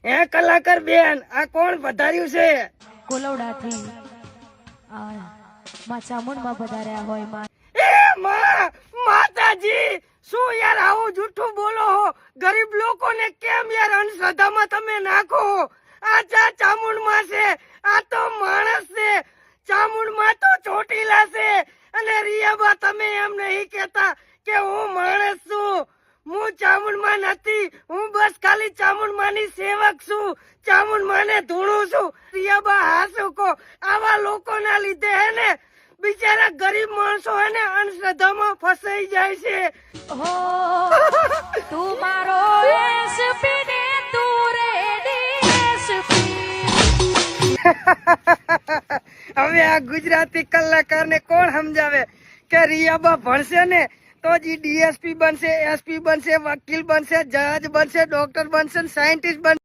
હે કલાકાર બેન, આ કોણ વધાર્યું છે? કોલવડાથી માં ચામુંડમાં પધાર્યા હોય માં. એ માં, માતાજી, શું યાર આવું જૂઠું બોલો હો? ગરીબ લોકોને કેમ યાર અંધશ્રદ્ધામાં તમે નાખો? આ ચામુંડમાં છે, આ તો માણસ છે. ચામુંડમાં તો ચોટીલા છે. અને રિયાબા, તમે એમ નહીં કેતા કે હું માણસ છું. હું ચામુંડમાં નથી, હું બસ ખાલી ચામુંડમાની સેવક છું. ચામુંડમાને ધૂણું છું. રિયાબા, હાસુ કો, આવા લોકોના લીધે હે ને બિચારા ગરીબ માણસો હે ને અંધશ્રદ્ધામાં ફસાઈ જાય છે. હો તું મારો એસપી ને તું રેડી એસપી. હવે આ ગુજરાતી કલાકારને કોણ સમજાવે કે રિયાબા ભણશે ને તો જ ડીએસપી બનશે, એસપી બનશે, વકીલ બનશે, જજ બનશે, ડોક્ટર બનશે, સાયન્ટિસ્ટ બનશે.